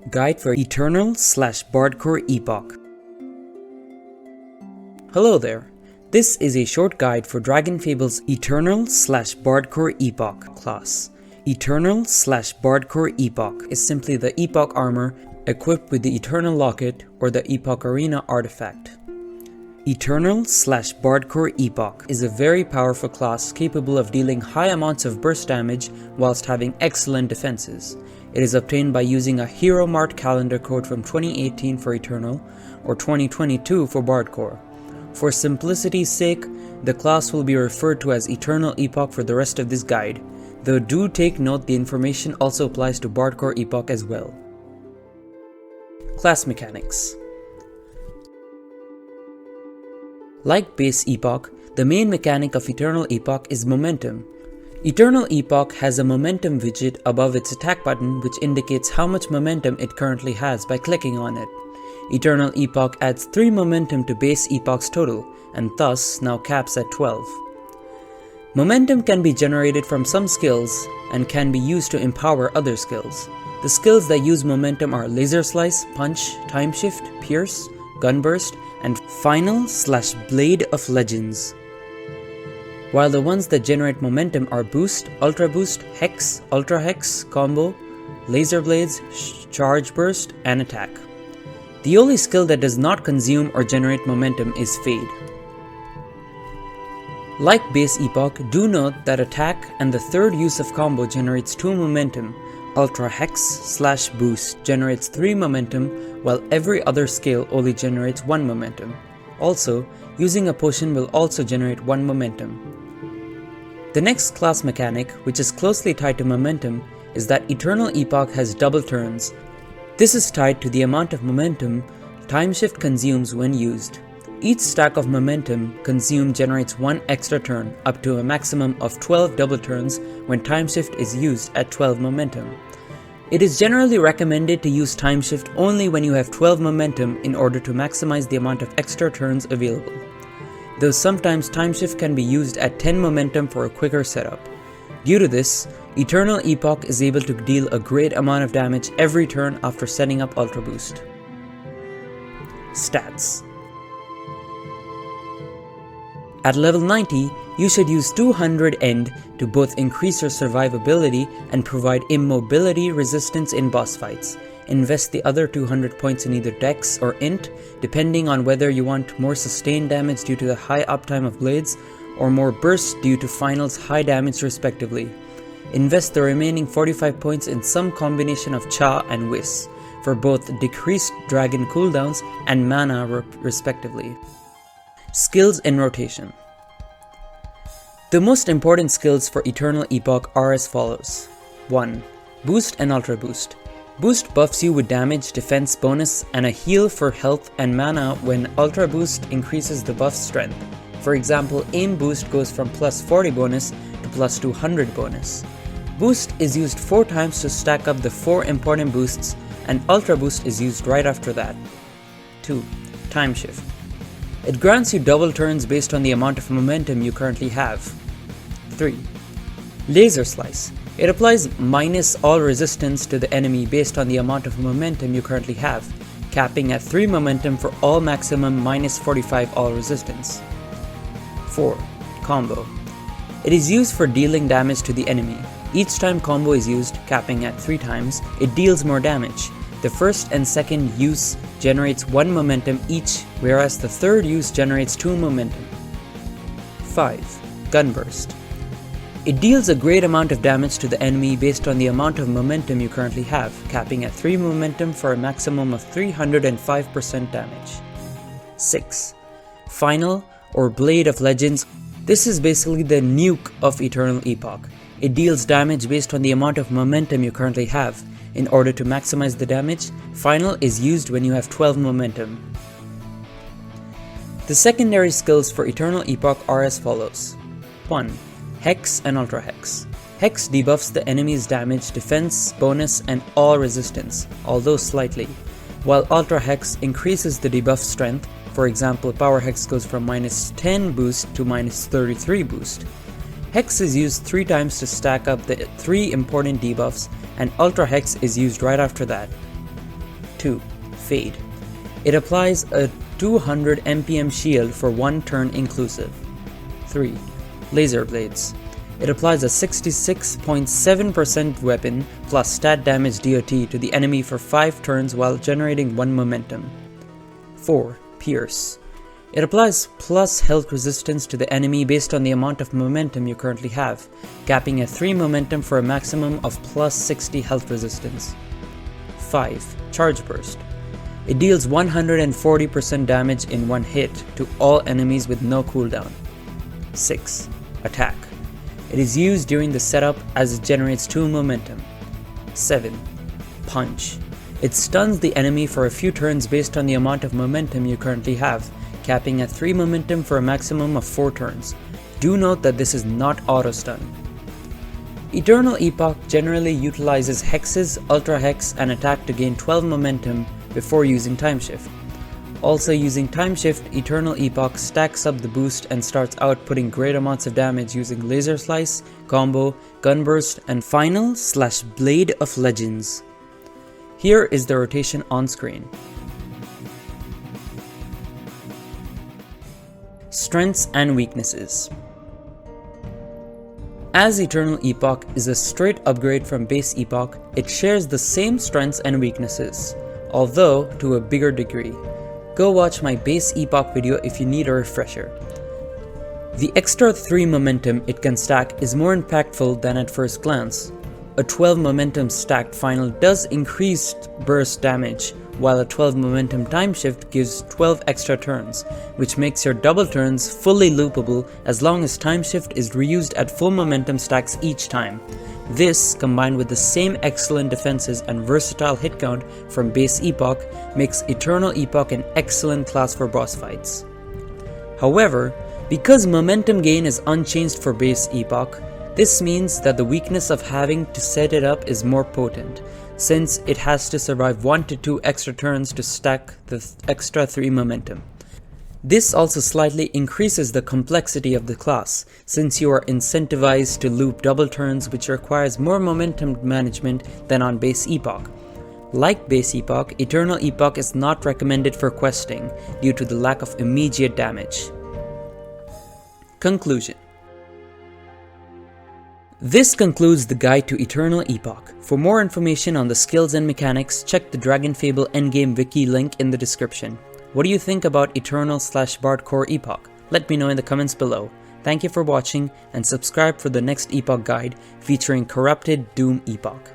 Guide for Eternal/Bardcore Epoch. Hello there. This is a short guide for DragonFable's Eternal/Bardcore Epoch class. Eternal/Bardcore Epoch is simply the Epoch armor equipped with the Eternal Locket or the Epocharina artifact. Eternal/Bardcore Epoch is a very powerful class capable of dealing high amounts of burst damage whilst having excellent defenses. It is obtained by using a Heromart calendar code from 2018 for Eternal or 2022 for Bardcore. For simplicity's sake, the class will be referred to as Eternal Epoch for the rest of this guide, though do take note the information also applies to Bardcore Epoch as well. Class mechanics. Like base Epoch, the main mechanic of Eternal Epoch is momentum. Eternal Epoch has a momentum widget above its attack button which indicates how much momentum it currently has by clicking on it. Eternal Epoch adds 3 momentum to base Epoch's total, and thus now caps at 12. Momentum can be generated from some skills and can be used to empower other skills. The skills that use momentum are Laser Slice, Punch, Time Shift, Pierce, Gunburst, and Final/Blade of Legends. While the ones that generate momentum are Boost, Ultra Boost, Hex, Ultra Hex, Combo, Laser Blades, Charge Burst, and Attack. The only skill that does not consume or generate momentum is Fade. Like base Epoch, do note that Attack and the third use of Combo generates 2 momentum. Ultra Hex/Boost generates 3 momentum, while every other skill only generates 1 momentum. Also, using a potion will also generate 1 momentum. The next class mechanic, which is closely tied to momentum, is that Eternal Epoch has double turns. This is tied to the amount of momentum Time Shift consumes when used. Each stack of momentum consumed generates 1 extra turn, up to a maximum of 12 double turns when Time Shift is used at 12 momentum. It is generally recommended to use Time Shift only when you have 12 momentum in order to maximize the amount of extra turns available. Though sometimes Time Shift can be used at 10 momentum for a quicker setup. Due to this, Eternal Epoch is able to deal a great amount of damage every turn after setting up Ultra Boost. Stats. At level 90, you should use 200 End to both increase your survivability and provide immobility resistance in boss fights. Invest the other 200 points in either Dex or Int, depending on whether you want more sustained damage due to the high uptime of blades, or more burst due to Final's high damage respectively. Invest the remaining 45 points in some combination of Cha and Whis, for both decreased dragon cooldowns and mana respectively. Skills in rotation. The most important skills for Eternal Epoch are as follows. 1. Boost and Ultra Boost. Boost buffs you with damage, defense bonus, and a heal for health and mana when Ultra Boost increases the buff's strength. For example, Aim Boost goes from plus 40 bonus to plus 200 bonus. Boost is used 4 times to stack up the 4 important boosts, and Ultra Boost is used right after that. 2. Time Shift. It grants you double turns based on the amount of momentum you currently have. 3. Laser Slice. It applies minus all resistance to the enemy based on the amount of momentum you currently have, capping at 3 momentum for all maximum minus 45 all resistance. 4. Combo. It is used for dealing damage to the enemy. Each time combo is used, capping at 3 times, it deals more damage. The first and second use generates 1 momentum each, whereas the third use generates 2 momentum. 5. Gunburst. It deals a great amount of damage to the enemy based on the amount of momentum you currently have, capping at 3 momentum for a maximum of 305% damage. 6. Final or Blade of Legends. This is basically the nuke of Eternal Epoch. It deals damage based on the amount of momentum you currently have. In order to maximize the damage, Final is used when you have 12 momentum. The secondary skills for Eternal Epoch are as follows. 1. Hex and Ultra Hex. Hex debuffs the enemy's damage, defense, bonus, and all resistance, although slightly, while Ultra Hex increases the debuff strength. For example, Power Hex goes from minus 10 boost to minus 33 boost. Hex is used 3 times to stack up the 3 important debuffs, and Ultra Hex is used right after that. 2. Fade. It applies a 200 MPM shield for 1 turn inclusive. 3. Laser Blades. It applies a 66.7% weapon plus stat damage DOT to the enemy for 5 turns while generating 1 momentum. 4. Pierce. It applies plus health resistance to the enemy based on the amount of momentum you currently have, capping at 3 momentum for a maximum of plus 60 health resistance. 5. Charge Burst. It deals 140% damage in 1 hit to all enemies with no cooldown. 6. Attack. It is used during the setup as it generates 2 momentum. 7. Punch. It stuns the enemy for a few turns based on the amount of momentum you currently have, capping at 3 momentum for a maximum of 4 turns. Do note that this is not auto-stun. Eternal Epoch generally utilizes hexes, ultra hex, and attack to gain 12 momentum before using time shift. Also using time shift, Eternal Epoch stacks up the boost and starts outputting great amounts of damage using Laser Slice, Combo, Gunburst, and Final / Blade of Legends. Here is the rotation on screen. Strengths and weaknesses. As Eternal Epoch is a straight upgrade from base Epoch, it shares the same strengths and weaknesses, although to a bigger degree. Go watch my base Epoch video if you need a refresher. The extra 3 momentum it can stack is more impactful than at first glance. A 12 momentum stacked final does increased burst damage, while a 12 momentum time shift gives 12 extra turns, which makes your double turns fully loopable as long as time shift is reused at full momentum stacks each time. This, combined with the same excellent defenses and versatile hit count from base Epoch, makes Eternal Epoch an excellent class for boss fights. However, because momentum gain is unchanged for base Epoch, this means that the weakness of having to set it up is more potent, since it has to survive 1 to 2 extra turns to stack the extra 3 momentum. This also slightly increases the complexity of the class, since you are incentivized to loop double turns, which requires more momentum management than on base Epoch. Like base Epoch, Eternal Epoch is not recommended for questing due to the lack of immediate damage. Conclusion. This concludes the guide to Eternal Epoch. For more information on the skills and mechanics, check the DragonFable endgame wiki link in the description. What do you think about Eternal / Bardcore Epoch? Let me know in the comments below. Thank you for watching and subscribe for the next Epoch guide featuring Corrupted Doom Epoch.